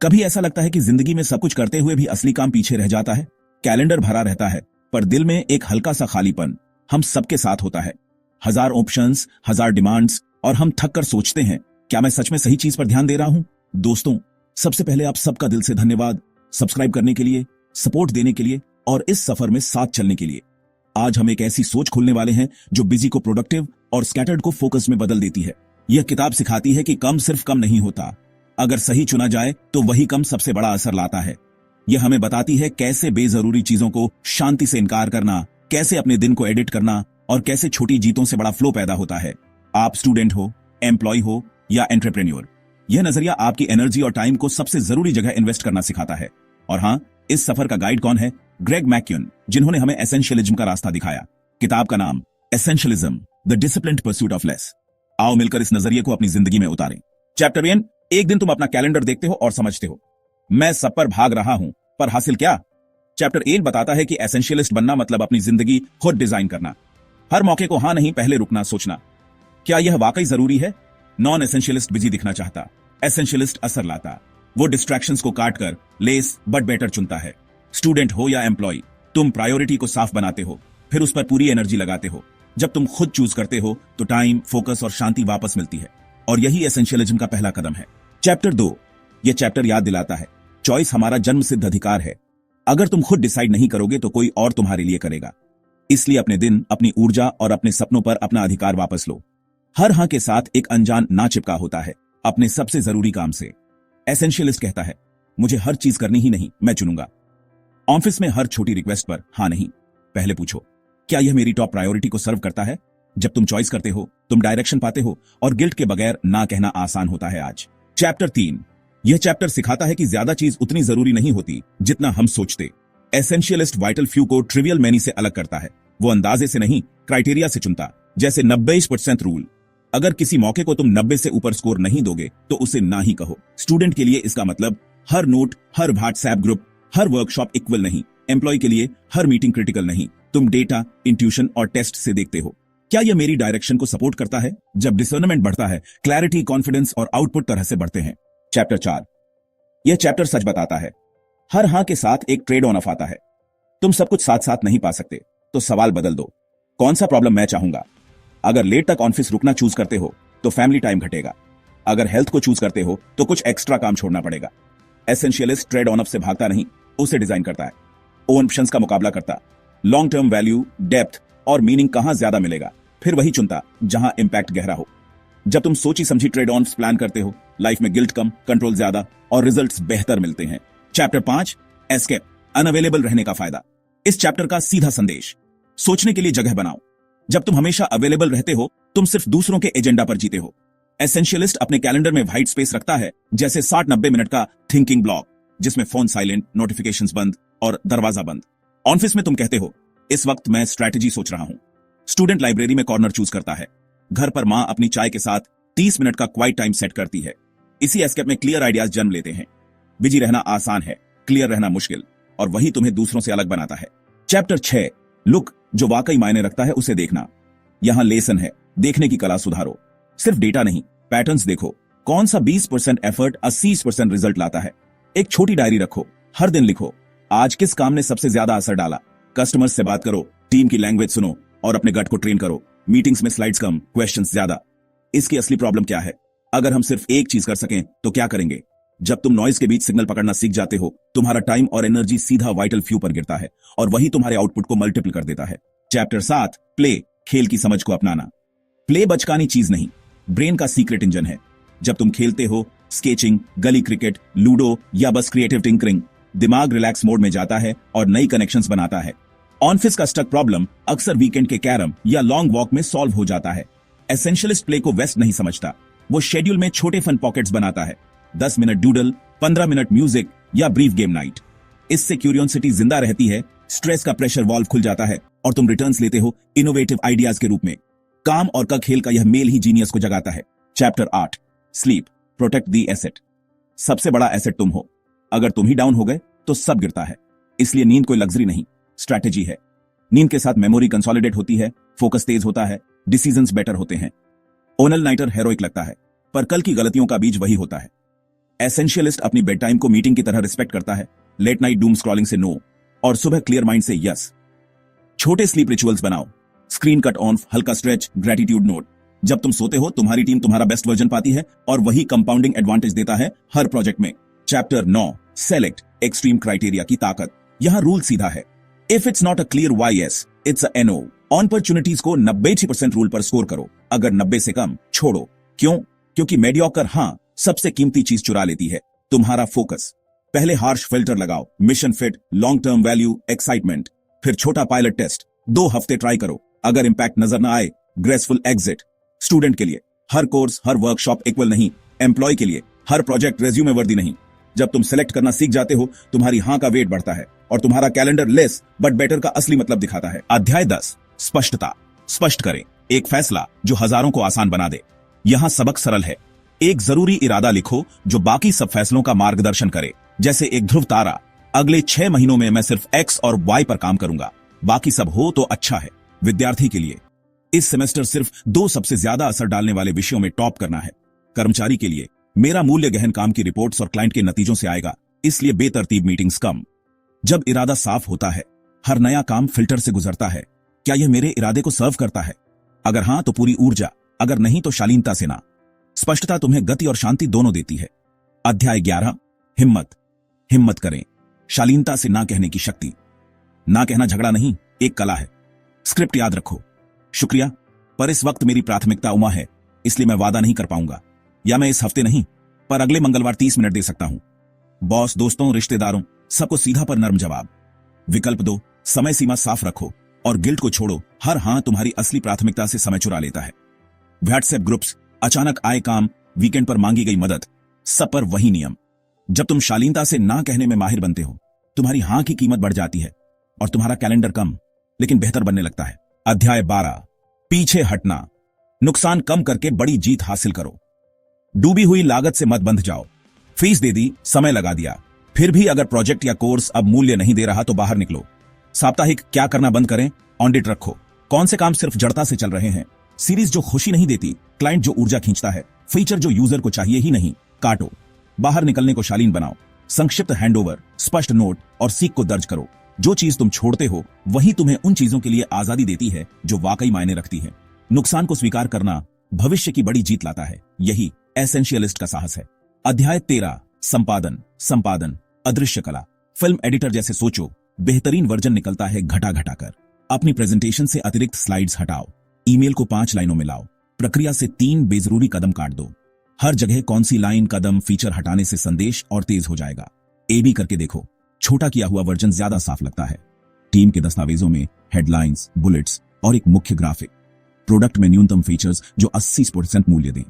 कभी ऐसा लगता है कि जिंदगी में सब कुछ करते हुए भी असली काम पीछे रह जाता है। कैलेंडर भरा रहता है पर दिल में एक हल्का सा खालीपन हम सबके साथ होता है। हजार ऑप्शंस, हजार डिमांड्स और हम थक कर सोचते हैं, क्या मैं सच में सही चीज पर ध्यान दे रहा हूं? दोस्तों, सबसे पहले आप सबका दिल से धन्यवाद सब्सक्राइब करने के लिए, सपोर्ट देने के लिए और इस सफर में साथ चलने के लिए। आज हम एक ऐसी सोच खोलने वाले हैं जो बिजी को प्रोडक्टिव और स्कैटर्ड को फोकस में बदल देती है। यह किताब सिखाती है कि कम सिर्फ कम नहीं होता, अगर सही चुना जाए तो वही कम सबसे बड़ा असर लाता है। यह हमें बताती है कैसे बेजरूरी चीजों को शांति से इनकार करना, कैसे अपने दिन को एडिट करना और कैसे छोटी जीतों से बड़ा फ्लो पैदा होता है। आप स्टूडेंट हो, एम्प्लॉय हो या एंटरप्रेन्योर, यह नजरिया आपकी एनर्जी और टाइम को सबसे जरूरी जगह इन्वेस्ट करना सिखाता है। और हाँ, इस सफर का गाइड कौन है? ग्रेग मैक्यून, जिन्होंने हमें एसेंशियलिज्म का रास्ता दिखाया। किताब का नाम essentialism, the disciplined pursuit of less. आओ मिलकर इस नजरिए को अपनी जिंदगी में उतारें। चैप्टर 1। एक दिन तुम अपना कैलेंडर देखते हो और समझते हो, मैं सब पर भाग रहा हूं, पर हासिल क्या? चैप्टर 1 बताता है कि एसेंशियलिस्ट बनना मतलब अपनी जिंदगी खुद डिजाइन करना। हर मौके को हां नहीं, पहले रुकना, सोचना, क्या यह वाकई जरूरी है? नॉन एसेंशियलिस्ट बिजी दिखना चाहता, एसेंशियलिस्ट असर लाता। वो डिस्ट्रैक्शंस को काटकर लेस बट बेटर चुनता है। स्टूडेंट हो या एम्प्लॉय, तुम प्रायोरिटी को साफ बनाते हो, फिर उस पर पूरी एनर्जी लगाते हो। जब तुम खुद चूज करते हो तो टाइम, फोकस और शांति वापस मिलती है, और यही एसेंशियलिज्म का पहला कदम है। चैप्टर 2। यह चैप्टर याद दिलाता है, चॉइस हमारा जन्मसिद्ध अधिकार है। अगर तुम खुद डिसाइड नहीं करोगे तो कोई और तुम्हारे लिए करेगा। इसलिए अपने दिन, अपनी ऊर्जा और अपने सपनों पर अपना अधिकार वापस लो। हर हां के साथ एक अनजान ना चिपका होता है अपने सबसे जरूरी काम से। एसेंशियलिस्ट कहता है, मुझे हर चीज करनी ही नहीं, मैं चुनूंगा। ऑफिस में हर छोटी रिक्वेस्ट पर हां नहीं, पहले पूछो, क्या यह मेरी टॉप प्रायोरिटी को सर्व करता है? जब तुम चॉइस करते हो, तुम डायरेक्शन पाते हो और गिल्ट के बगैर ना कहना आसान होता है आज। चैप्टर 3। यह चैप्टर सिखाता है कि ज्यादा चीज उतनी जरूरी नहीं होती जितना हम सोचते। एसेंशियलिस्ट वाइटल फ्यू को ट्रिवियल मैनी से अलग करता है। वो अंदाजे से नहीं, क्राइटेरिया से चुनता, जैसे 90% रूल। अगर किसी मौके को तुम 90 से ऊपर स्कोर नहीं दोगे तो उसे ना ही कहो। स्टूडेंट के लिए इसका मतलब हर नोट, हर व्हाट्सएप ग्रुप, हर वर्कशॉप इक्वल नहीं। एम्प्लॉय के लिए हर मीटिंग क्रिटिकल नहीं। तुम डेटा, इंट्यूशन और टेस्ट से देखते हो, क्या यह मेरी डायरेक्शन को सपोर्ट करता है? जब डिसर्नमेंट बढ़ता है, क्लैरिटी, कॉन्फिडेंस और आउटपुट तरह से बढ़ते हैं। चैप्टर 4। यह चैप्टर सच बताता है, हर हां के साथ एक ट्रेड ऑन ऑफ आता है। तुम सब कुछ साथ साथ नहीं पा सकते, तो सवाल बदल दो, कौन सा प्रॉब्लम मैं चाहूंगा? अगर लेट तक ऑफिस रुकना चूज करते हो तो फैमिली टाइम घटेगा। अगर हेल्थ को चूज करते हो तो कुछ एक्स्ट्रा काम छोड़ना पड़ेगा। एसेंशियलिस्ट ट्रेड ऑन ऑफ से भागता नहीं, उसे डिजाइन करता है। ऑप्शंस का मुकाबला करता, लॉन्ग टर्म वैल्यू, डेप्थ और मीनिंग कहां ज्यादा मिलेगा, फिर वही चुनता जहां इंपैक्ट गहरा हो। जब तुम सोची समझी ट्रेड ऑन प्लान करते हो, लाइफ में गिल्ट कम, कंट्रोल ज्यादा और रिजल्ट्स बेहतर मिलते हैं। चैप्टर 5। एस्केप, अनअवेलेबल रहने का फायदा। इस चैप्टर का सीधा संदेश, सोचने के लिए जगह बनाओ। जब तुम हमेशा अवेलेबल रहते हो, तुम सिर्फ दूसरों के एजेंडा पर जीते हो। एसेंशियलिस्ट अपने कैलेंडर में व्हाइट स्पेस रखता है, जैसे 60-90 मिनट का थिंकिंग ब्लॉक, जिसमें फोन साइलेंट, नोटिफिकेशंस बंद और दरवाजा बंद। ऑफिस में तुम कहते हो, इस वक्त मैं स्ट्रैटेजी सोच रहा हूं। स्टूडेंट लाइब्रेरी में कॉर्नर चूज करता है। घर पर मां अपनी चाय के साथ 30 मिनट का क्वाइट टाइम सेट करती है। इसी एस्केप में क्लियर आइडियाज जन्म लेते हैं। बिजी रहना आसान है, क्लियर रहना मुश्किल, और वही तुम्हें दूसरों से अलग बनाता है। चैप्टर 6। लुक, जो वाकई मायने रखता है उसे देखना। यहां लेसन है, देखने की कला सुधारो। सिर्फ डेटा नहीं, पैटर्न्स देखो। कौन सा 20% एफर्ट 80% रिजल्ट लाता है? एक छोटी डायरी रखो, हर दिन लिखो, आज किस काम ने सबसे ज्यादा असर डाला। कस्टमर्स से बात करो, टीम की लैंग्वेज सुनो और अपने गट को ट्रेन करो। मीटिंग्स में स्लाइड्स कम, क्वेश्चंस ज्यादा। इसकी असली प्रॉब्लम क्या है? अगर हम सिर्फ एक चीज कर सकें तो क्या करेंगे? जब तुम नॉइज के बीच सिग्नल पकड़ना सीख जाते हो, तुम्हारा टाइम और एनर्जी सीधा वाइटल फ्यू पर गिरता है, और वही तुम्हारे आउटपुट को मल्टीपल कर देता है। चैप्टर 7। प्ले, खेल की समझ को अपनाना। प्ले बचकानी चीज नहीं, ब्रेन का सीक्रेट इंजन है। जब तुम खेलते हो, स्केचिंग, गली क्रिकेट, लूडो या बस क्रिएटिव टिंकरिंग, दिमाग रिलैक्स मोड में जाता है और नई कनेक्शंस बनाता है। ऑफिस का स्टक प्रॉब्लम अक्सर वीकेंड के कैरम या लॉन्ग वॉक में सॉल्व हो जाता है। एसेंशियलिस्ट प्ले को वेस्ट नहीं समझता, वो शेड्यूल में छोटे फन पॉकेट्स बनाता है। 10 मिनट डूडल, 15 मिनट म्यूजिक या ब्रीफ गेम नाइट। इससे क्यूरियोसिटी जिंदा रहती है, स्ट्रेस का प्रेशर वॉल्व खुल जाता है और तुम रिटर्न्स लेते हो इनोवेटिव आइडियाज के रूप में। काम और का खेल का यह मेल ही जीनियस को जगाता है। Chapter 8। Sleep, protect the asset. सबसे बड़ा एसेट तुम हो। अगर तुम ही डाउन हो गए तो सब गिरता है। इसलिए नींद कोई लग्जरी नहीं, स्ट्रैटेजी है। नींद के साथ मेमोरी कंसोलिडेट होती है, फोकस तेज होता है, डिसीजंस बेटर होते हैं। ओनल नाइटर हेरोइक लगता है, पर कल की गलतियों का बीज वही होता है। एसेंशियलिस्ट अपनी बेड टाइम को मीटिंग की तरह रिस्पेक्ट करता है, लेट नाइट डूम स्क्रॉलिंग से नो और सुबह क्लियर माइंड से यस। छोटे स्लीप रिचुअल्स बनाओ, स्क्रीन कट ऑन, हल्का स्ट्रेच, ग्रेटिट्यूड नोट। जब तुम सोते हो तुम्हारी टीम तुम्हारा बेस्ट वर्जन पाती है और वही कंपाउंडिंग एडवांटेज देता है हर प्रोजेक्ट में। चैप्टर 9 सेलेक्ट एक्सट्रीम क्राइटेरिया की ताकत। यहां रूल सीधा है, if it's not a clear yes it's a no. Opportunities को 90% रूल पर स्कोर करो, अगर 90 से कम छोड़ो। क्यों? क्योंकि मेडियोकर हां सबसे कीमती चीज चुरा लेती है, तुम्हारा फोकस। पहले हार्श फिल्टर लगाओ, mission fit, long term value, excitement. फिर छोटा पायलट टेस्ट, 2 हफ्ते ट्राई करो, अगर इंपैक्ट नजर ना आए ग्रेसफुल एग्जिट। स्टूडेंट के लिए हर कोर्स हर वर्कशॉप इक्वल नहीं, एम्प्लॉय के लिए हर प्रोजेक्ट रेज्यूमे वर्दी नहीं। जब तुम सेलेक्ट करना सीख जाते हो तुम्हारी हां का वेट बढ़ता है और तुम्हारा कैलेंडर लेस बट बेटर का असली मतलब दिखाता है। अध्याय 10 स्पष्टता। स्पष्ट करें एक फैसला जो हजारों को आसान बना दे। यहां सबक सरल है, एक जरूरी इरादा लिखो जो बाकी सब फैसलों का मार्गदर्शन करे। जैसे एक ध्रुव तारा, अगले 6 महीनों में मैं सिर्फ एक्स और वाई पर काम करूंगा, बाकी सब हो तो अच्छा है। विद्यार्थी के लिए इस सेमेस्टर सिर्फ 2 सबसे ज्यादा असर डालने वाले विषयों में टॉप करना है। कर्मचारी के लिए मेरा मूल्य गहन काम की रिपोर्ट्स और क्लाइंट के नतीजों से आएगा, इसलिए बेतरतीब मीटिंग्स कम। जब इरादा साफ होता है हर नया काम फिल्टर से गुजरता है, क्या यह मेरे इरादे को सर्व करता है? अगर हां तो पूरी ऊर्जा, अगर नहीं तो शालीनता से ना। स्पष्टता तुम्हें गति और शांति दोनों देती है। अध्याय 11 हिम्मत। हिम्मत करें शालीनता से ना कहने की शक्ति। ना कहना झगड़ा नहीं, एक कला है। स्क्रिप्ट याद रखो, शुक्रिया पर इस वक्त मेरी प्राथमिकता उमा है, इसलिए मैं वादा नहीं कर पाऊंगा, या मैं इस हफ्ते नहीं पर अगले मंगलवार 30 मिनट दे सकता हूं। बॉस, दोस्तों, रिश्तेदारों सबको सीधा पर नर्म जवाब। विकल्प 2 समय सीमा साफ रखो और गिल्ट को छोड़ो, हर हां तुम्हारी असली प्राथमिकता से समय चुरा लेता है। व्हाट्सएप ग्रुप्स, अचानक आए काम, वीकेंड पर मांगी गई मदद, सब पर वही नियम। जब तुम शालीनता से ना कहने में माहिर बनते हो तुम्हारी हां की कीमत बढ़ जाती है और तुम्हारा कैलेंडर कम लेकिन बेहतर बनने लगता है। अध्याय 12 पीछे हटना। नुकसान कम करके बड़ी जीत हासिल करो। डूबी हुई लागत से मत बंध जाओ। फीस दे दी, समय लगा दिया, फिर भी अगर प्रोजेक्ट या कोर्स अब मूल्य नहीं दे रहा तो बाहर निकलो। साप्ताहिक क्या करना बंद करें, ऑडिट रखो, कौन से काम सिर्फ जड़ता से चल रहे हैं, सीरीज जो खुशी नहीं देती, क्लाइंट जो ऊर्जा खींचता है, फीचर जो यूजर को चाहिए ही नहीं, काटो। बाहर निकलने को शालीन बनाओ। संक्षिप्त हैंडओवर, स्पष्ट नोट और सीख को दर्ज करो। जो चीज तुम छोड़ते हो वही तुम्हें उन चीजों के लिए आजादी देती है जो वाकई मायने रखती है। नुकसान को स्वीकार करना भविष्य की बड़ी जीत लाता है, यही एसेंशियलिस्ट का साहस है। अध्याय 13 संपादन। संपादन अदृश्य कला। फिल्म एडिटर जैसे सोचो, बेहतरीन वर्जन निकलता है घटा घटा कर। अपनी प्रेजेंटेशन से अतिरिक्त स्लाइड्स हटाओ, ईमेल को 5 लाइनों में लाओ, प्रक्रिया से 3 बेजरूरी कदम काट दो। हर जगह कौन सी लाइन, कदम, फीचर हटाने से संदेश और तेज हो जाएगा। एबी करके देखो, छोटा किया हुआ वर्जन ज्यादा साफ लगता है। टीम के दस्तावेजों में हेडलाइंस, बुलेट्स और एक मुख्य ग्राफिक। प्रोडक्ट में न्यूनतम फीचर्स जो 80% मूल्य दें।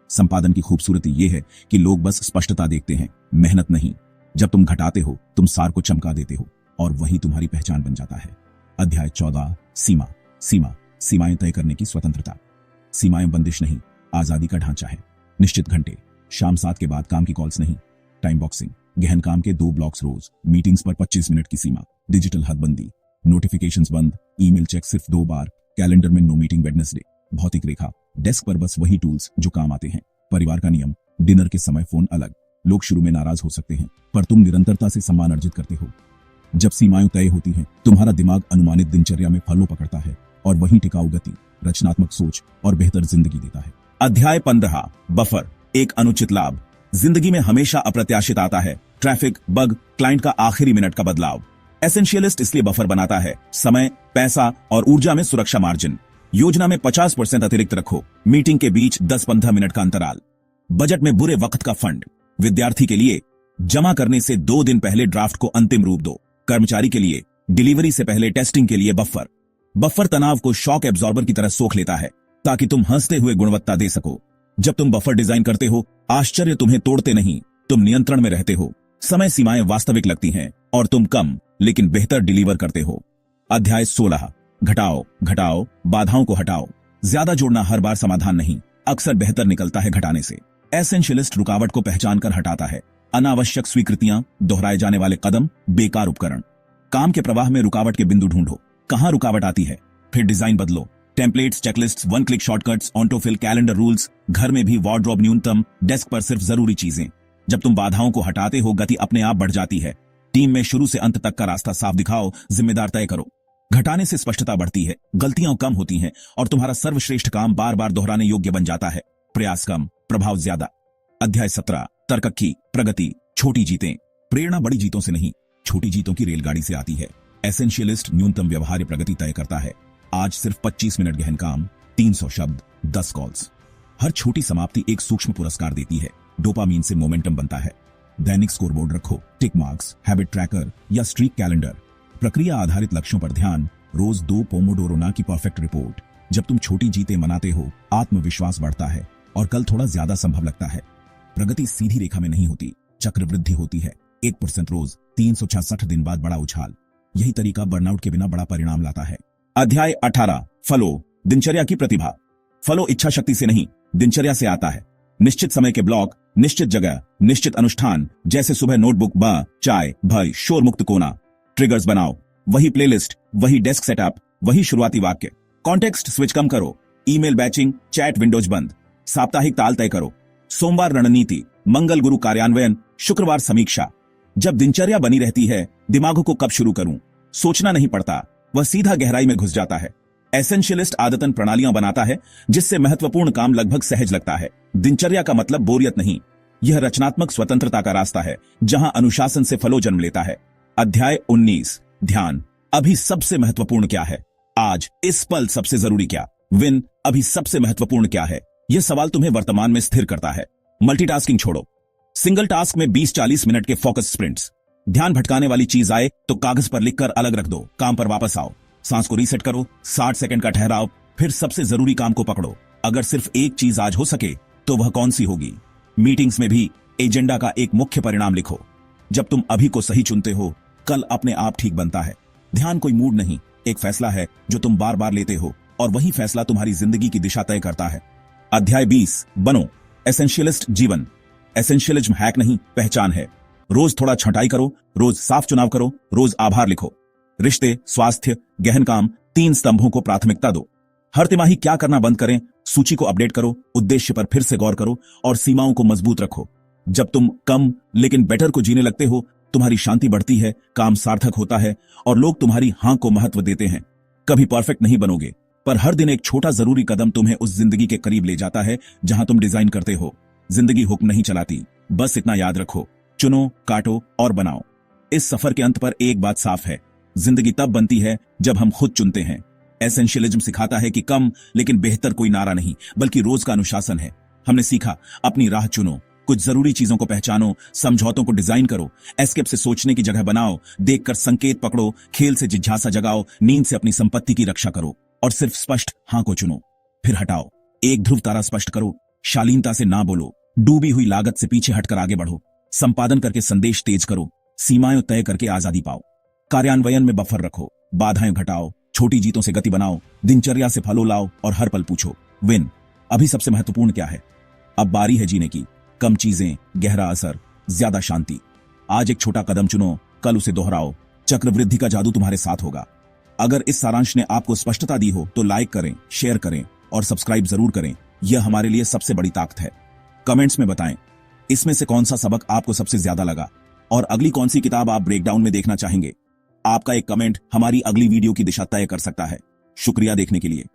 संपादन की खूबसूरती यह है कि लोग बस स्पष्टता देखते हैं, मेहनत नहीं। जब तुम घटाते हो तुम सार को चमका देते हो और वही तुम्हारी पहचान बन जाता है। अध्याय 14 सीमा। सीमा सीमाएं तय करने की स्वतंत्रता। सीमाएं बंदिश नहीं, आजादी का ढांचा है। निश्चित घंटे, शाम 7 के बाद काम की कॉल्स नहीं। टाइम बॉक्सिंग, गहन काम के 2 ब्लॉक्स रोज, मीटिंग्स पर 25 मिनट की सीमा। डिजिटल हदबंदी, नोटिफिकेशंस बंद, ईमेल चेक सिर्फ 2 बार, कैलेंडर में नो मीटिंग वेडनेसडे। भौतिक रेखा, डेस्क पर बस वही टूल्स जो काम आते हैं। परिवार का नियम, डिनर के समय फोन अलग। लोग शुरू में नाराज हो सकते हैं पर तुम निरंतरता से सम्मान अर्जित करते हो। जब सीमाएं तय होती हैं तुम्हारा दिमाग अनुमानित दिनचर्या में फॉलो पकड़ता है और वही टिकाऊ गति, रचनात्मक सोच और बेहतर जिंदगी देता है। अध्याय 15 बफर। एक अनुचित लाभ। जिंदगी में हमेशा अप्रत्याशित आता है, ट्रैफिक, बग, क्लाइंट का आखिरी मिनट का बदलाव। एसेंशियलिस्ट इसलिए बफर बनाता है, समय, पैसा और ऊर्जा में सुरक्षा मार्जिन। योजना में 50% अतिरिक्त रखो, मीटिंग के बीच 10-15 मिनट का अंतराल। बजट में बुरे वक्त का फंड। विद्यार्थी के लिए जमा करने से 2 दिन पहले ड्राफ्ट को अंतिम रूप दो। कर्मचारी के लिए डिलीवरी से पहले टेस्टिंग के लिए बफर। बफर तनाव को शॉक एब्जॉर्बर की तरह सोख लेता है ताकि तुम हंसते हुए गुणवत्ता दे सको। जब तुम बफर डिजाइन करते हो आश्चर्य तुम्हें तोड़ते नहीं, तुम नियंत्रण में रहते हो। समय सीमाएं वास्तविक लगती हैं और तुम कम लेकिन बेहतर डिलीवर करते हो। अध्याय 16 घटाओ। घटाओ, बाधाओं को हटाओ। ज्यादा जोड़ना हर बार समाधान नहीं, अक्सर बेहतर निकलता है घटाने से। एसेंशियलिस्ट रुकावट को पहचान कर हटाता है। अनावश्यक स्वीकृतियां, दोहराए जाने वाले कदम, बेकार उपकरण। काम के प्रवाह में रुकावट के बिंदु ढूंढो, कहां रुकावट आती है, फिर डिजाइन बदलो। Templates, checklists, 1 click shortcuts, autofill, calendar rules. घर में भी वार्डरोब न्यूनतम, डेस्क पर सिर्फ जरूरी चीजें। जब तुम बाधाओं को हटाते हो गति अपने आप बढ़ जाती है। टीम में शुरू से अंत तक का रास्ता साफ दिखाओ, जिम्मेदार तय करो। घटाने से स्पष्टता बढ़ती है, गलतियां कम होती हैं और तुम्हारा सर्वश्रेष्ठ काम बार बार दोहराने योग्य बन जाता है। प्रयास कम, प्रभाव ज्यादा। अध्याय 17, तरक्की, प्रगति, छोटी जीतें। प्रेरणा बड़ी जीतों से नहीं, छोटी जीतों की रेलगाड़ी से आती है। एसेंशियलिस्ट न्यूनतम व्यवहार्य प्रगति तय करता है। आज सिर्फ 25 मिनट गहन काम, 300 शब्द, 10 कॉल्स। हर छोटी समाप्ति एक सूक्ष्म पुरस्कार देती है। डोपामीन से मोमेंटम बनता है। दैनिक स्कोरबोर्ड रखो, टिक मार्क्स, हैबिट ट्रैकर या स्ट्रीक कैलेंडर। प्रक्रिया आधारित लक्ष्यों पर ध्यान, रोज 2 पोमोडोरो ना की परफेक्ट रिपोर्ट। जब तुम छोटी जीतें मनाते हो, आत्मविश्वास बढ़ता है और कल थोड़ा ज्यादा संभव लगता है। प्रगति सीधी रेखा में नहीं होती, चक्रवृद्धि होती है। 1% रोज, 366 दिन बाद बड़ा उछाल। यही तरीका बर्नआउट के बिना बड़ा परिणाम लाता है। अध्याय 18, फलो, दिनचर्या की प्रतिभा। फलो इच्छा शक्ति से नहीं, दिनचर्या से आता है। निश्चित समय के ब्लॉक, निश्चित जगह, निश्चित अनुष्ठान, जैसे सुबह नोटबुक, चाय, भय, शोर मुक्त कोना। ट्रिगर्स बनाओ, वही प्लेलिस्ट, वही डेस्क सेटअप, वही शुरुआती वाक्य। कॉन्टेक्स्ट स्विच कम करो, ईमेल बैचिंग, चैट विंडोज बंद। साप्ताहिक ताल तय करो, सोमवार रणनीति, मंगल गुरु कार्यान्वयन, शुक्रवार समीक्षा। जब दिनचर्या बनी रहती है, दिमाग को कब शुरू करूं सोचना नहीं पड़ता, वह सीधा गहराई में घुस जाता है। एसेंशियलिस्ट आदतन प्रणालियां बनाता है जिससे महत्वपूर्ण काम लगभग सहज लगता है। दिनचर्या का मतलब बोरियत नहीं, यह रचनात्मक स्वतंत्रता का रास्ता है जहां अनुशासन से फलो जन्म लेता है। अध्याय 19, ध्यान। अभी सबसे महत्वपूर्ण क्या है? आज, इस पल सबसे जरूरी क्या? विन, अभी सबसे महत्वपूर्ण क्या है? यह सवाल तुम्हें वर्तमान में स्थिर करता है। मल्टीटास्किंग छोड़ो, सिंगल टास्क में 20-40 मिनट के फोकस स्प्रिंट्स। ध्यान भटकाने वाली चीज आए तो कागज पर लिखकर अलग रख दो, काम पर वापस आओ। सांस को रीसेट करो, 60 सेकंड का ठहराव, फिर सबसे जरूरी काम को पकड़ो। अगर सिर्फ एक चीज आज हो सके तो वह कौन सी होगी? मीटिंग्स में भी एजेंडा का एक मुख्य परिणाम लिखो। जब तुम अभी को सही चुनते हो, कल अपने आप ठीक बनता है। ध्यान कोई मूड नहीं, एक फैसला है जो तुम बार बार लेते हो और वही फैसला तुम्हारी जिंदगी की दिशा तय करता है। अध्याय 20, बनो एसेंशियलिस्ट जीवन। एसेंशियलिज्म हैक नहीं, पहचान है। रोज थोड़ा छंटाई करो, रोज साफ चुनाव करो, रोज आभार लिखो। रिश्ते, स्वास्थ्य, गहन काम, 3 स्तंभों को प्राथमिकता दो। हर तिमाही क्या करना बंद करें, सूची को अपडेट करो, उद्देश्य पर फिर से गौर करो और सीमाओं को मजबूत रखो। जब तुम कम लेकिन बेटर को जीने लगते हो, तुम्हारी शांति बढ़ती है, काम सार्थक होता है और लोग तुम्हारी हां को महत्व देते हैं। कभी परफेक्ट नहीं बनोगे, पर हर दिन एक छोटा जरूरी कदम तुम्हें उस जिंदगी के करीब ले जाता है जहां तुम डिजाइन करते हो। जिंदगी हुक्म नहीं चलाती, बस इतना याद रखो, चुनो, काटो और बनाओ। इस सफर के अंत पर एक बात साफ है, जिंदगी तब बनती है जब हम खुद चुनते हैं। एसेंशियलिज्म सिखाता है कि कम लेकिन बेहतर कोई नारा नहीं, बल्कि रोज का अनुशासन है। हमने सीखा, अपनी राह चुनो, कुछ जरूरी चीजों को पहचानो, समझौतों को डिजाइन करो, एस्केप से सोचने की जगह बनाओ, देखकर संकेत पकड़ो, खेल से जिज्ञासा जगाओ, नींद से अपनी संपत्ति की रक्षा करो और सिर्फ स्पष्ट हां को चुनो, फिर हटाओ। एक ध्रुव तारा स्पष्ट करो, शालीनता से ना बोलो, डूबी हुई लागत से पीछे हटकर आगे बढ़ो, संपादन करके संदेश तेज करो, सीमाएं तय करके आजादी पाओ। कार्यान्वयन में बफर रखो, बाधाएं घटाओ, छोटी जीतों से गति बनाओ, दिनचर्या से फलो लाओ और हर पल पूछो, विन, अभी सबसे महत्वपूर्ण क्या है? अब बारी है जीने की। कम चीजें, गहरा असर, ज्यादा शांति। आज एक छोटा कदम चुनो, कल उसे दोहराओ, चक्रवृद्धि का जादू तुम्हारे साथ होगा। अगर इस सारांश ने आपको स्पष्टता दी हो तो लाइक करें, शेयर करें और सब्सक्राइब जरूर करें। यह हमारे लिए सबसे बड़ी ताकत है। कमेंट्स में बताएं इसमें से कौन सा सबक आपको सबसे ज्यादा लगा और अगली कौन सी किताब आप ब्रेकडाउन में देखना चाहेंगे। आपका एक कमेंट हमारी अगली वीडियो की दिशा तय कर सकता है। शुक्रिया देखने के लिए।